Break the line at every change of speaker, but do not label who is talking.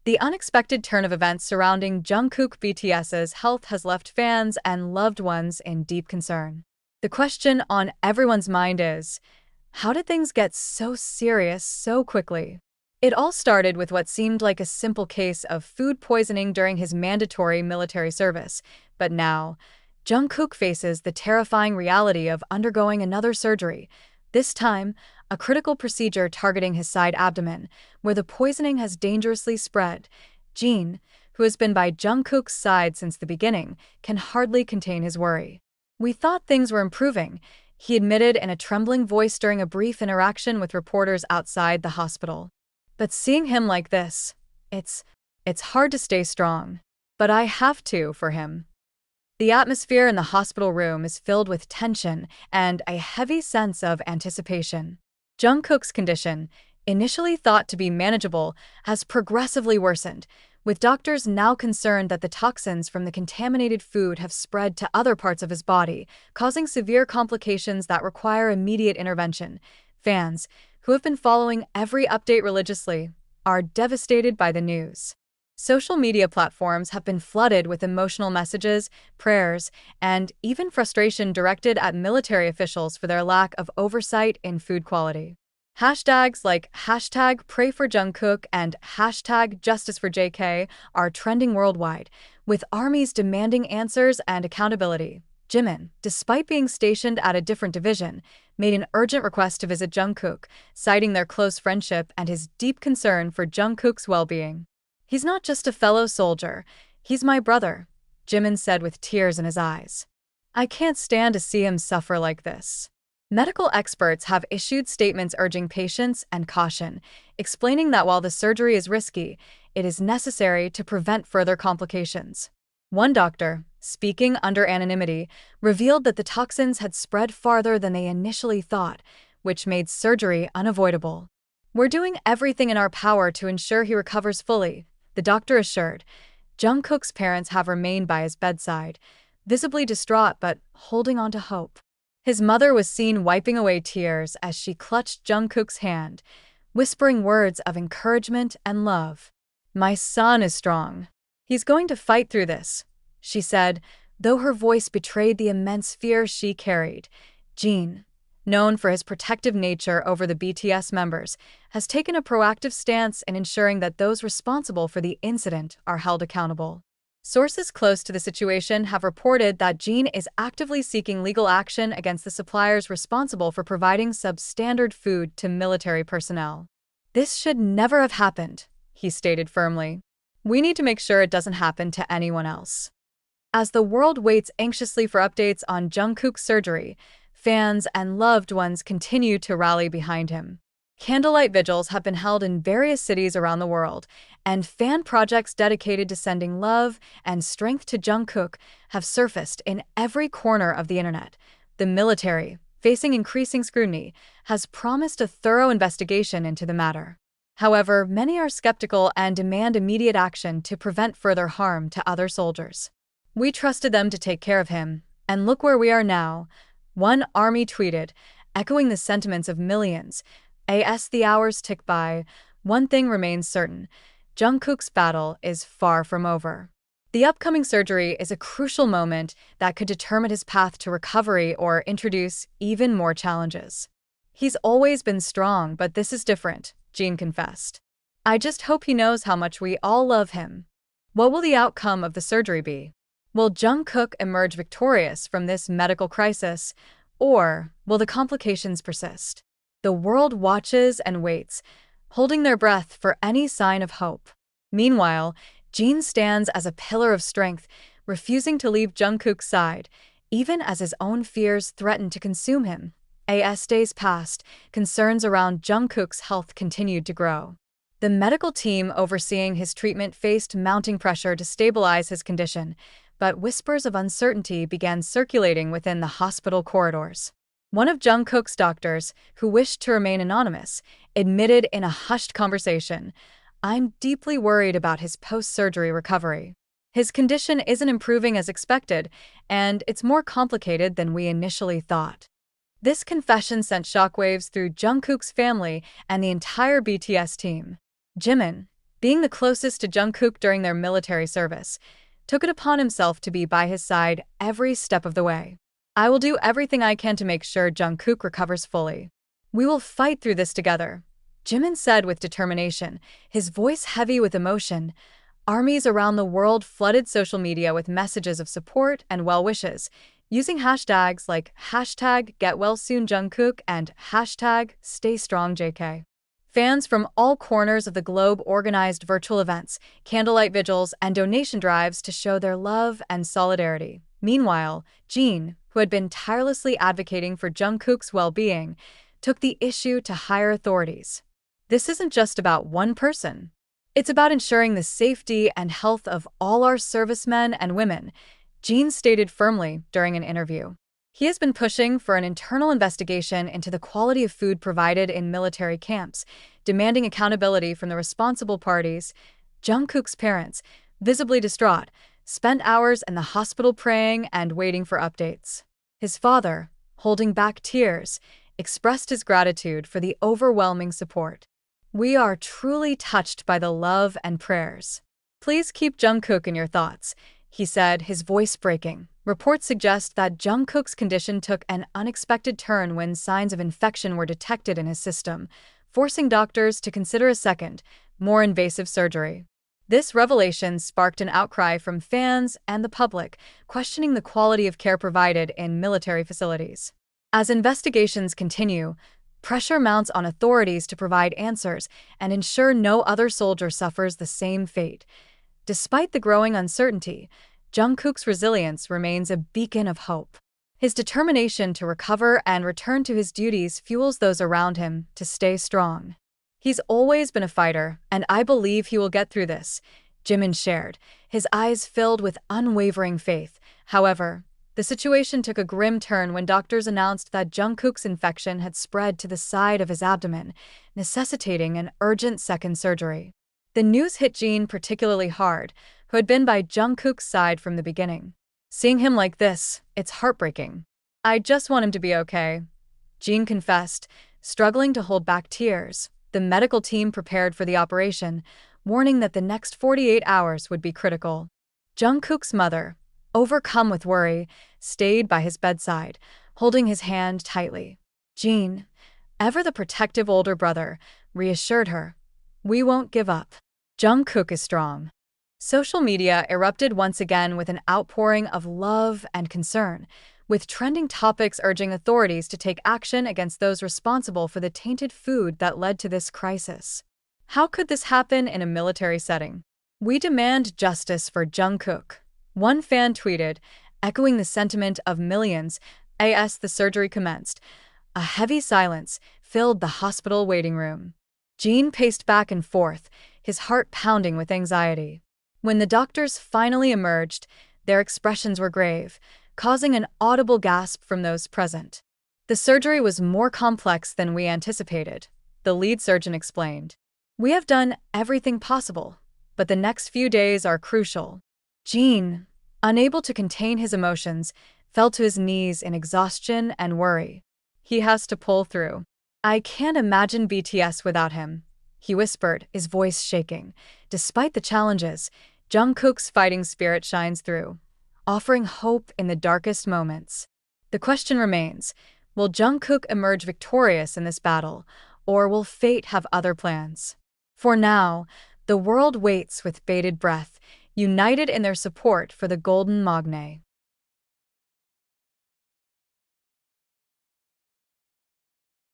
The unexpected turn of events surrounding Jungkook BTS's health has left fans and loved ones in deep concern. The question on everyone's mind is, how did things get so serious so quickly? It all started with what seemed like a simple case of food poisoning during his mandatory military service, but now, Jungkook faces the terrifying reality of undergoing another surgery, this time a critical procedure targeting his side abdomen, where the poisoning has dangerously spread. Jin, who has been by Jungkook's side since the beginning, can hardly contain his worry. "We thought things were improving," he admitted in a trembling voice during a brief interaction with reporters outside the hospital. "But seeing him like this, it's hard to stay strong. But I have to for him." The atmosphere in the hospital room is filled with tension and a heavy sense of anticipation. Jungkook's condition, initially thought to be manageable, has progressively worsened, with doctors now concerned that the toxins from the contaminated food have spread to other parts of his body, causing severe complications that require immediate intervention. Fans, who have been following every update religiously, are devastated by the news. Social media platforms have been flooded with emotional messages, prayers, and even frustration directed at military officials for their lack of oversight in food quality. Hashtags like #PrayForJungkook and #JusticeForJK are trending worldwide, with armies demanding answers and accountability. Jimin, despite being stationed at a different division, made an urgent request to visit Jungkook, citing their close friendship and his deep concern for Jungkook's well-being. "He's not just a fellow soldier, he's my brother," Jimin said with tears in his eyes. "I can't stand to see him suffer like this." Medical experts have issued statements urging patience and caution, explaining that while the surgery is risky, it is necessary to prevent further complications. One doctor, speaking under anonymity, revealed that the toxins had spread farther than they initially thought, which made surgery unavoidable. "We're doing everything in our power to ensure he recovers fully," the doctor assured. Jungkook's parents have remained by his bedside, visibly distraught but holding on to hope. His mother was seen wiping away tears as she clutched Jungkook's hand, whispering words of encouragement and love. "My son is strong. He's going to fight through this," she said, though her voice betrayed the immense fear she carried. Jin, known for his protective nature over the BTS members, has taken a proactive stance in ensuring that those responsible for the incident are held accountable. Sources close to the situation have reported that Jin is actively seeking legal action against the suppliers responsible for providing substandard food to military personnel. "This should never have happened," he stated firmly. "We need to make sure it doesn't happen to anyone else." As the world waits anxiously for updates on Jungkook's surgery, fans and loved ones continue to rally behind him. Candlelight vigils have been held in various cities around the world, and fan projects dedicated to sending love and strength to Jungkook have surfaced in every corner of the internet. The military, facing increasing scrutiny, has promised a thorough investigation into the matter. However, many are skeptical and demand immediate action to prevent further harm to other soldiers. "We trusted them to take care of him, and look where we are now," one army tweeted, echoing the sentiments of millions. As the hours tick by, one thing remains certain: Jungkook's battle is far from over. The upcoming surgery is a crucial moment that could determine his path to recovery or introduce even more challenges. "He's always been strong, but this is different," Jin confessed. "I just hope he knows how much we all love him." What will the outcome of the surgery be? Will Jungkook emerge victorious from this medical crisis, or will the complications persist? The world watches and waits, holding their breath for any sign of hope. Meanwhile, Jin stands as a pillar of strength, refusing to leave Jungkook's side, even as his own fears threaten to consume him. As days passed, concerns around Jungkook's health continued to grow. The medical team overseeing his treatment faced mounting pressure to stabilize his condition, but whispers of uncertainty began circulating within the hospital corridors. One of Jungkook's doctors, who wished to remain anonymous, admitted in a hushed conversation, "I'm deeply worried about his post-surgery recovery. His condition isn't improving as expected, and it's more complicated than we initially thought." This confession sent shockwaves through Jungkook's family and the entire BTS team. Jimin, being the closest to Jungkook during their military service, took it upon himself to be by his side every step of the way. "I will do everything I can to make sure Jungkook recovers fully. We will fight through this together," Jimin said with determination, his voice heavy with emotion. Armies around the world flooded social media with messages of support and well wishes, using hashtags like #GetWellSoonJungkook and #StayStrongJK. Fans from all corners of the globe organized virtual events, candlelight vigils, and donation drives to show their love and solidarity. Meanwhile, Jin, who had been tirelessly advocating for Jungkook's well-being, took the issue to higher authorities. "This isn't just about one person. It's about ensuring the safety and health of all our servicemen and women," Jin stated firmly during an interview. He has been pushing for an internal investigation into the quality of food provided in military camps, demanding accountability from the responsible parties. Jungkook's parents, visibly distraught, spent hours in the hospital praying and waiting for updates. His father, holding back tears, expressed his gratitude for the overwhelming support. "We are truly touched by the love and prayers. Please keep Jungkook in your thoughts," he said, his voice breaking. Reports suggest that Jungkook's condition took an unexpected turn when signs of infection were detected in his system, forcing doctors to consider a second, more invasive surgery. This revelation sparked an outcry from fans and the public, questioning the quality of care provided in military facilities. As investigations continue, pressure mounts on authorities to provide answers and ensure no other soldier suffers the same fate. Despite the growing uncertainty, Jungkook's resilience remains a beacon of hope. His determination to recover and return to his duties fuels those around him to stay strong. "He's always been a fighter, and I believe he will get through this," Jimin shared, his eyes filled with unwavering faith. However, the situation took a grim turn when doctors announced that Jungkook's infection had spread to the side of his abdomen, necessitating an urgent second surgery. The news hit Jin particularly hard, who had been by Jungkook's side from the beginning. "Seeing him like this, it's heartbreaking. I just want him to be okay," Jin confessed, struggling to hold back tears. The medical team prepared for the operation, warning that the next 48 hours would be critical. Jungkook's mother, overcome with worry, stayed by his bedside, holding his hand tightly. Jin, ever the protective older brother, reassured her, "We won't give up. Jungkook is strong." Social media erupted once again with an outpouring of love and concern, with trending topics urging authorities to take action against those responsible for the tainted food that led to this crisis. "How could this happen in a military setting? We demand justice for Jungkook," one fan tweeted, echoing the sentiment of millions as the surgery commenced. A heavy silence filled the hospital waiting room. Jin paced back and forth, his heart pounding with anxiety. When the doctors finally emerged, their expressions were grave, causing an audible gasp from those present. "The surgery was more complex than we anticipated," the lead surgeon explained. "We have done everything possible, but the next few days are crucial." Jin, unable to contain his emotions, fell to his knees in exhaustion and worry. "He has to pull through. I can't imagine BTS without him," he whispered, his voice shaking. Despite the challenges, Jungkook's fighting spirit shines through, offering hope in the darkest moments. The question remains, will Jungkook emerge victorious in this battle, or will fate have other plans? For now, the world waits with bated breath, united in their support for the Golden Magne.